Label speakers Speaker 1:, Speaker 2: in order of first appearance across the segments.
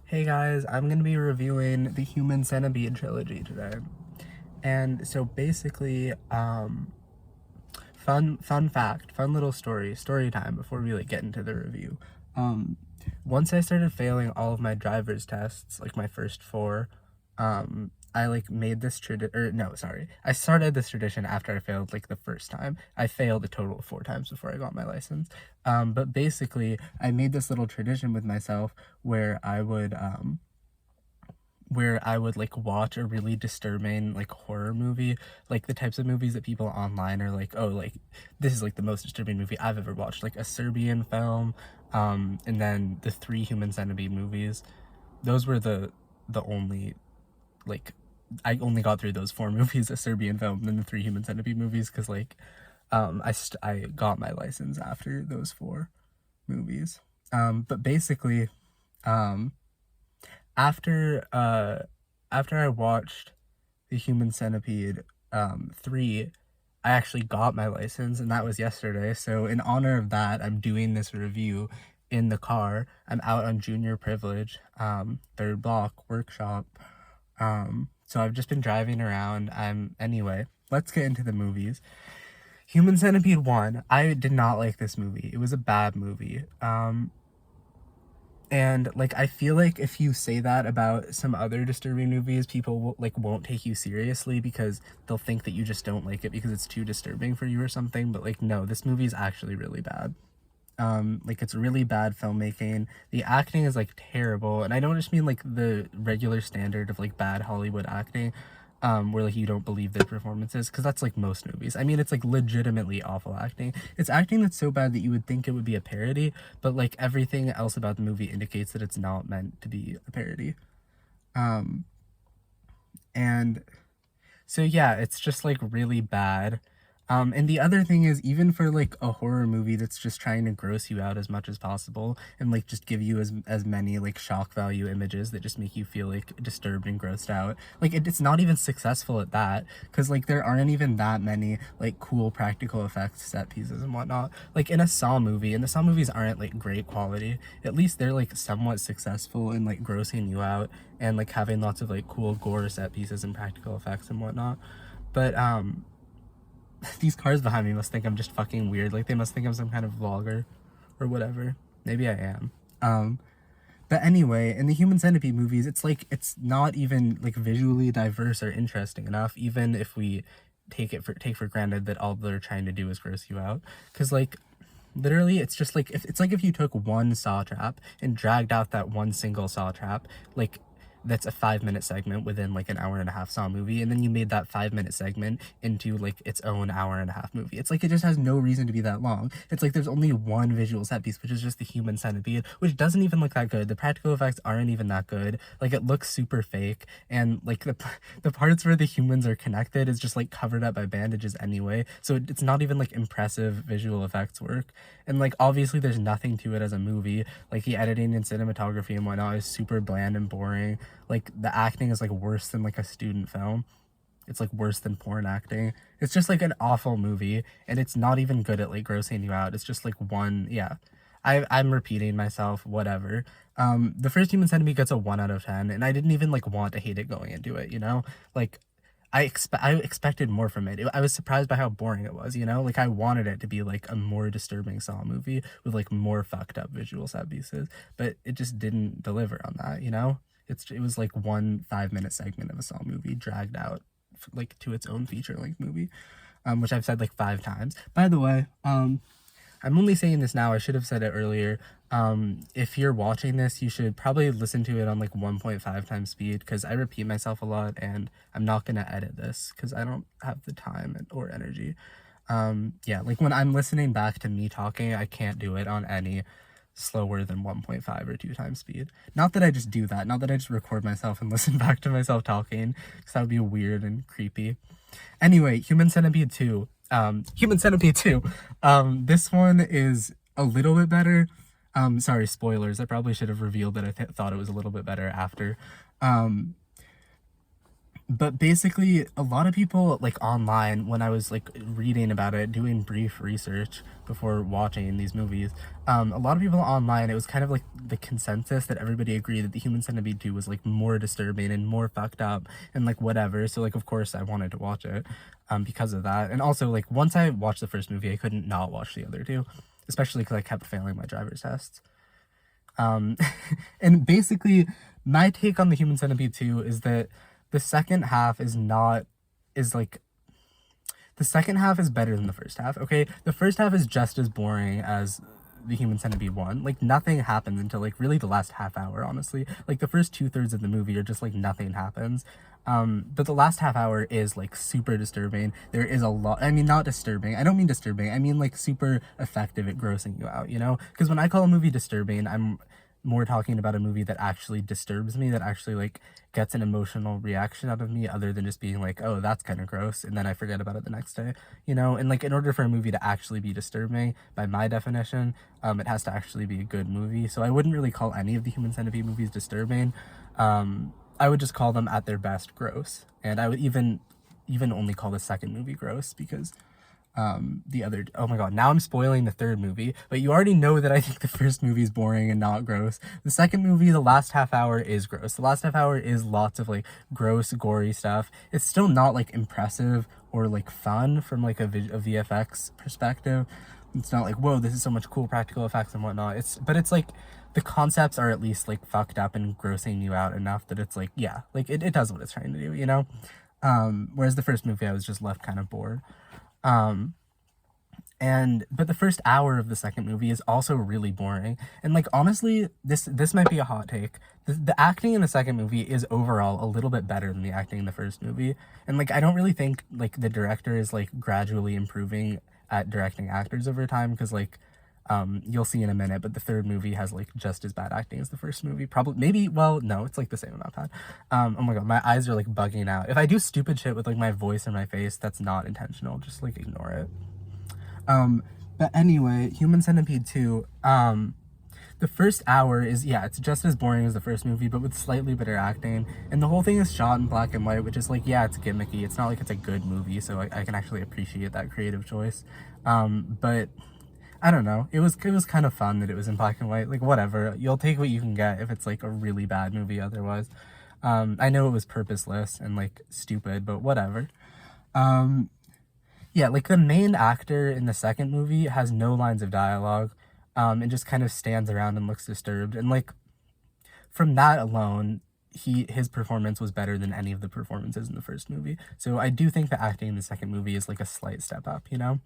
Speaker 1: Hey guys, I'm going to be reviewing the Human Centipede trilogy today. And so basically, fun fact, fun little story time before we get into the review. Um, Once I started failing all of my driver's tests, like my first four, I made this tradition, or no, sorry, I started this tradition after I failed the first time. I failed a total of 4 times before I got my license. But basically, I made this little tradition with myself where I would watch a really disturbing horror movie, like the types of movies that people online are like, oh, this is the most disturbing movie I've ever watched, like a Serbian film, and then the three Human Centipede movies. Those were the only like I only got through those four movies, a Serbian film, and then the three Human Centipede movies, because I got my license after those four movies. But basically, um after I watched the Human Centipede 3, I actually got my license, and that was yesterday. So in honor of that, I'm doing this review in the car. I'm out on junior privilege, third block workshop. So I've just been driving around. Anyway, let's get into the movies. Human Centipede 1, I did not like this movie. It was a bad movie. And I feel like if you say that about some other disturbing movies, people won't take you seriously because they'll think that you just don't like it because it's too disturbing for you or something. But no, this movie is actually really bad. It's really bad filmmaking. The acting is terrible, and I don't just mean the regular standard of bad Hollywood acting, where you don't believe their performances, because that's most movies. I mean, it's legitimately awful acting. It's acting that's so bad that you would think it would be a parody, but everything else about the movie indicates that it's not meant to be a parody. And so yeah, it's just really bad. And the other thing is, even for a horror movie that's just trying to gross you out as much as possible and just give you as many shock value images that just make you feel disturbed and grossed out, it's not even successful at that, because there aren't even that many cool practical effects, set pieces and whatnot. In a Saw movie, and the Saw movies aren't great quality, at least they're somewhat successful in grossing you out and having lots of cool gore set pieces and practical effects and whatnot. But these cars behind me must think I'm just fucking weird. They must think I'm some kind of vlogger or whatever. Maybe I am. But anyway, in the Human Centipede movies, it's not even visually diverse or interesting enough, even if we take for granted that all they're trying to do is gross you out. Because literally, it's just if you took one saw trap and dragged out that one single saw trap, that's a 5-minute segment within an hour and a half Saw movie, and then you made that 5-minute segment into its own hour and a half movie. It's it just has no reason to be that long. It's there's only one visual set piece, which is just the Human Centipede, which doesn't even look that good. The practical effects aren't even that good. It looks super fake, and the parts where the humans are connected is just covered up by bandages anyway, so it's not even impressive visual effects work. And obviously there's nothing to it as a movie. The editing and cinematography and whatnot is super bland and boring. The acting is worse than a student film. It's worse than porn acting. It's just an awful movie, and it's not even good at grossing you out. It's just one, yeah. I'm repeating myself, whatever. The first Human Centipede gets a 1 out of 10, and I didn't even want to hate it going into it, you know? I expected more from it. I was surprised by how boring it was, you know? I wanted it to be a more disturbing Saw movie with more fucked up visual set pieces, but it just didn't deliver on that, you know? It was one 5-minute segment of a Saw movie dragged out to its own feature-length movie, which I've said 5 times. By the way, I'm only saying this now. I should have said it earlier. If you're watching this, you should probably listen to it on 1.5 times speed, because I repeat myself a lot, and I'm not gonna edit this because I don't have the time or energy. Yeah, when I'm listening back to me talking, I can't do it on any slower than 1.5 or 2 times speed. Not that I just do that. Not that I just record myself and listen back to myself talking, because that would be weird and creepy. Anyway, Human Centipede 2. Human Centipede 2. This one is a little bit better. Sorry, spoilers. I probably should have revealed that I thought it was a little bit better after. But basically, a lot of people like online, when I was like reading about it, doing brief research before watching these movies, a lot of people online, it was kind of like the consensus that everybody agreed that the Human Centipede 2 was like more disturbing and more fucked up and like whatever. So like of course I wanted to watch it because of that. And also like once I watched the first movie, I couldn't not watch the other two, especially because I kept failing my driver's tests. Um, and basically, my take on the Human Centipede 2 is that the second half is not, is like, the second half is better than the first half, okay? The first half is just as boring as the Human Centipede 1. Like, nothing happens until, like, really the last half hour, honestly. Like, the first 2/3 of the movie are just, like, nothing happens. But the last half hour is, like, super disturbing. There is a lot, I mean, not disturbing. I don't mean disturbing. I mean, like, super effective at grossing you out, you know? Because when I call a movie disturbing, I'm more talking about a movie that actually disturbs me, that actually like gets an emotional reaction out of me, other than just being like, oh, that's kind of gross, and then I forget about it the next day, you know? And like in order for a movie to actually be disturbing, by my definition, it has to actually be a good movie. So I wouldn't really call any of the Human Centipede movies disturbing. I would just call them at their best gross, and I would even only call the second movie gross because the other, oh my god, now I'm spoiling the third movie, but you already know that I think the first movie is boring and not gross. The second movie, the last half hour is gross. The last half hour is lots of like gross, gory stuff. It's still not like impressive or like fun from like a VFX perspective. It's not like, whoa, this is so much cool practical effects and whatnot. But it's like the concepts are at least like fucked up and grossing you out enough that it's like, yeah, like it does what it's trying to do, you know? Whereas the first movie I was just left kind of bored. But the first hour of the second movie is also really boring. And like honestly, this might be a hot take. The acting in the second movie is overall a little bit better than the acting in the first movie. And like I don't really think like the director is like gradually improving at directing actors over time, because like you'll see in a minute, but the third movie has like just as bad acting as the first movie. Probably, maybe, well, no, it's like the same amount bad. Oh my god, my eyes are like bugging out. If I do stupid shit with like my voice or my face, that's not intentional. Just like ignore it. But anyway, Human Centipede 2, the first hour is, yeah, it's just as boring as the first movie, but with slightly better acting. And the whole thing is shot in black and white, which is like, yeah, it's gimmicky. It's not like it's a good movie, so I can actually appreciate that creative choice. But I don't know. It was kind of fun that it was in black and white. Like, whatever. You'll take what you can get if it's like a really bad movie otherwise. I know it was purposeless and like stupid, but whatever. Yeah, like the main actor in the second movie has no lines of dialogue, and just kind of stands around and looks disturbed. And like from that alone, his performance was better than any of the performances in the first movie. So I do think the acting in the second movie is like a slight step up, you know?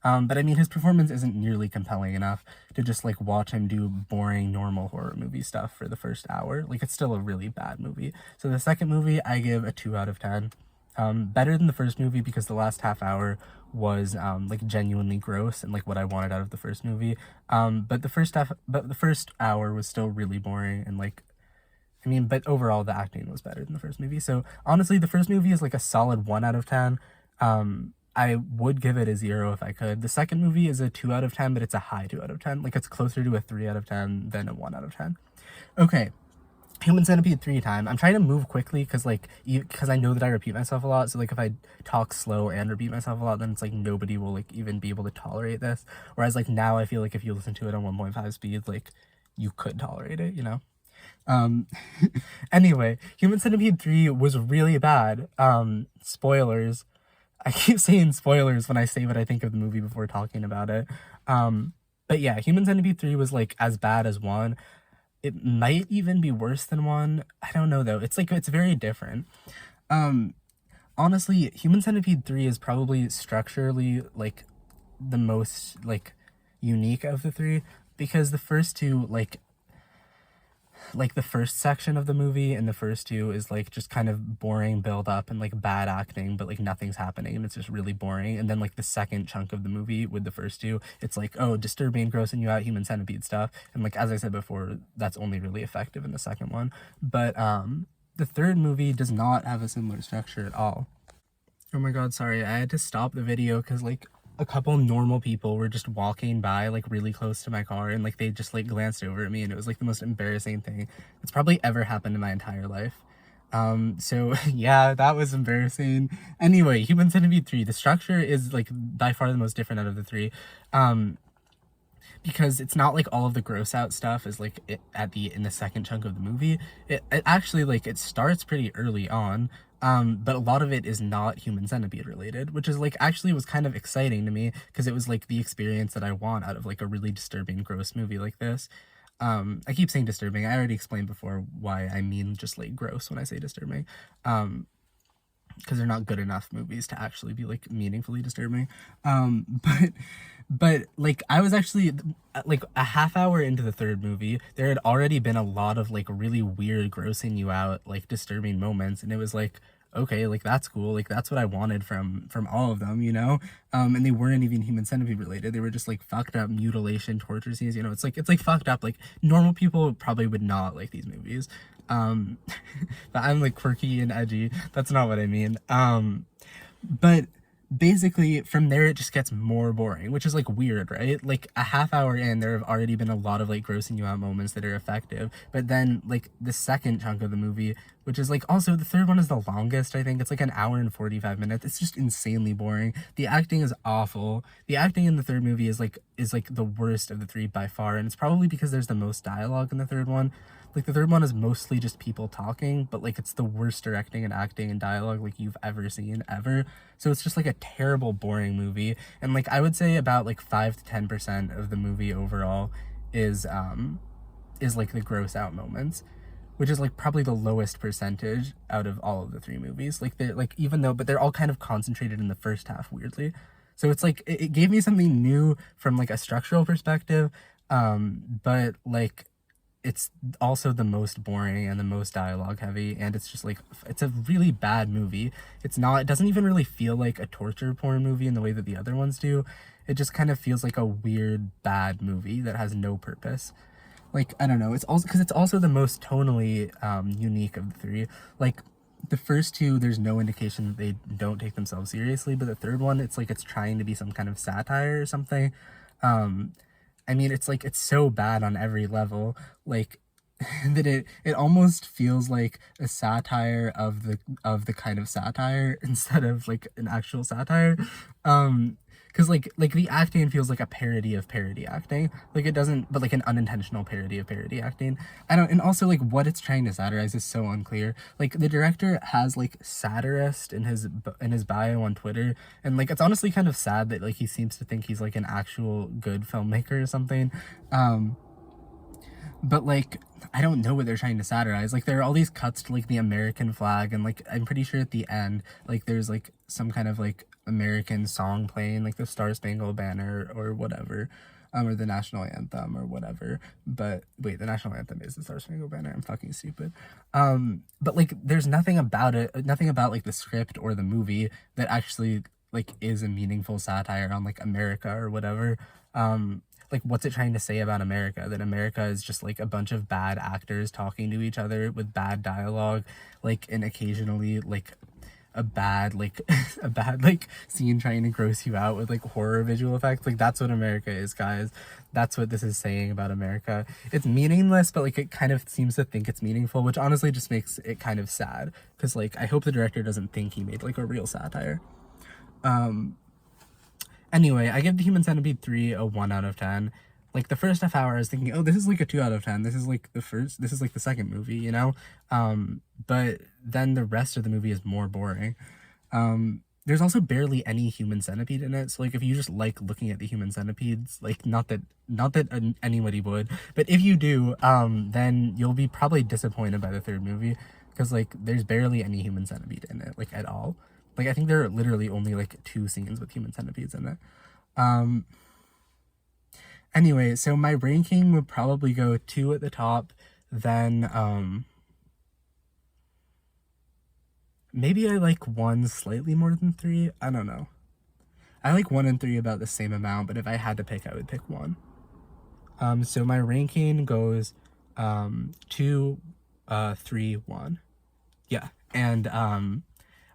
Speaker 1: But I mean, his performance isn't nearly compelling enough to just like watch him do boring, normal horror movie stuff for the first hour. Like, it's still a really bad movie. So the second movie, I give a 2 out of 10. Better than the first movie because the last half hour was like genuinely gross and like what I wanted out of the first movie. But the first hour was still really boring and like, I mean, but overall the acting was better than the first movie. So honestly, the first movie is like a solid 1 out of 10. I would give it a 0 if I could. The second movie is a 2 out of 10, but it's a high 2 out of 10. Like, it's closer to a 3 out of 10 than a 1 out of 10. Okay, Human Centipede 3 time. I'm trying to move quickly because like because I know that I repeat myself a lot. So like if I talk slow and repeat myself a lot, then it's like nobody will like even be able to tolerate this. Whereas like now I feel like if you listen to it on 1.5 speed, like you could tolerate it, you know? Um, anyway, Human Centipede 3 was really bad. Spoilers. I keep saying spoilers when I say what I think of the movie before talking about it. But yeah, Human Centipede 3 was like as bad as 1. It might even be worse than 1. I don't know though. It's like, it's very different. Honestly, Human Centipede 3 is probably structurally like the most like unique of the 3, because the first two like the first section of the movie and the first two is like just kind of boring build up and like bad acting, but like nothing's happening and it's just really boring. And then like the second chunk of the movie with the first two, it's like, oh, disturbing, grossing you out, human centipede stuff. And like, as I said before, that's only really effective in the second one. But the third movie does not have a similar structure at all. Oh my god, sorry, I had to stop the video because like a couple normal people were just walking by like really close to my car, and like they just like glanced over at me, and it was like the most embarrassing thing that's probably ever happened in my entire life. So yeah, that was embarrassing. Anyway, Human Centipede 3, the structure is like by far the most different out of the three. Um, because it's not like all of the gross out stuff is like at the in the second chunk of the movie. It actually like it starts pretty early on. But a lot of it is not Human Centipede related, which is like actually was kind of exciting to me because it was like the experience that I want out of like a really disturbing, gross movie like this. I keep saying disturbing. I already explained before why I mean just like gross when I say disturbing. Because they're not good enough movies to actually be like meaningfully disturbing. But like I was actually like a half hour into the third movie, there had already been a lot of like really weird, grossing you out, like disturbing moments, and it was like, okay, like that's cool, like that's what I wanted from all of them, you know. And they weren't even Human Centipede related. They were just like fucked up mutilation, torture scenes, you know. It's like fucked up. Like normal people probably would not like these movies. Um, but I'm like quirky and edgy. That's not what I mean. But basically from there it just gets more boring, which is like weird, right? Like a half hour in, there have already been a lot of like grossing you out moments that are effective, but then like the second chunk of the movie, which is like also the third one is the longest, I think it's like an hour and 45 minutes, it's just insanely boring. The acting is awful. The acting in the third movie is like the worst of the three by far, and it's probably because there's the most dialogue in the third one. Like the third one is mostly just people talking, but like it's the worst directing and acting and dialogue like you've ever seen ever. So it's just like a terrible, boring movie. And like I would say about like 5 to 10% of the movie overall is like the gross out moments, which is like probably the lowest percentage out of all of the three movies. Like they're like even though but they're all kind of concentrated in the first half weirdly. So it's like it gave me something new from like a structural perspective. But like it's also the most boring and the most dialogue heavy, and it's just like it's a really bad movie. It doesn't even really feel like a torture porn movie in the way that the other ones do. It just kind of feels like a weird bad movie that has no purpose. Like I don't know, it's also because it's also the most tonally unique of the three. Like the first two, there's no indication that they don't take themselves seriously, but the third one, it's like it's trying to be some kind of satire or something. um I mean, it's like it's so bad on every level, like that it almost feels like a satire of the kind of satire instead of like an actual satire. Because like the acting feels like a parody of parody acting. Like it doesn't, but like an unintentional parody of parody acting. I don't, and also like what it's trying to satirize is so unclear. Like the director has like satirist in his bio on Twitter, and like it's honestly kind of sad that like he seems to think he's like an actual good filmmaker or something. But like I don't know what they're trying to satirize. Like there are all these cuts to like the American flag, and like I'm pretty sure at the end like there's like some kind of like American song playing, like the Star Spangled Banner or whatever. Or the national anthem or whatever. But wait, the national anthem is the Star Spangled Banner. I'm fucking stupid. But like there's nothing about it, nothing about like the script or the movie that actually like is a meaningful satire on like America or whatever. Like what's it trying to say about America? That America is just like a bunch of bad actors talking to each other with bad dialogue, like and occasionally like a bad like a bad like scene trying to gross you out with like horror visual effects. Like that's what America is, guys. That's what this is saying about America. It's meaningless, but like it kind of seems to think it's meaningful, which honestly just makes it kind of sad because like I hope the director doesn't think he made like a real satire. Anyway, I give the Human Centipede 3 a 1 out of 10. Like the first half hour I was thinking, oh, this is like a 2 out of 10. This is like the second movie, you know. But then the rest of the movie is more boring. There's also barely any human centipede in it. So like if you just like looking at the human centipedes, like not that anybody would, but if you do, then you'll be probably disappointed by the third movie because like there's barely any human centipede in it, like at all. Like I think there are literally only like 2 scenes with human centipedes in it. Um anyway, so my ranking would probably go 2 at the top, then maybe I like 1 slightly more than 3. I don't know. I like 1 and 3 about the same amount, but if I had to pick, I would pick 1. So my ranking goes 2, 3, 1. Yeah. And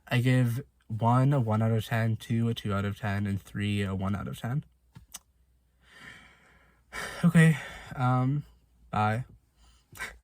Speaker 1: I give 1 a 1 out of 10, 2 a 2 out of 10, and 3 a 1 out of 10. Okay. Bye.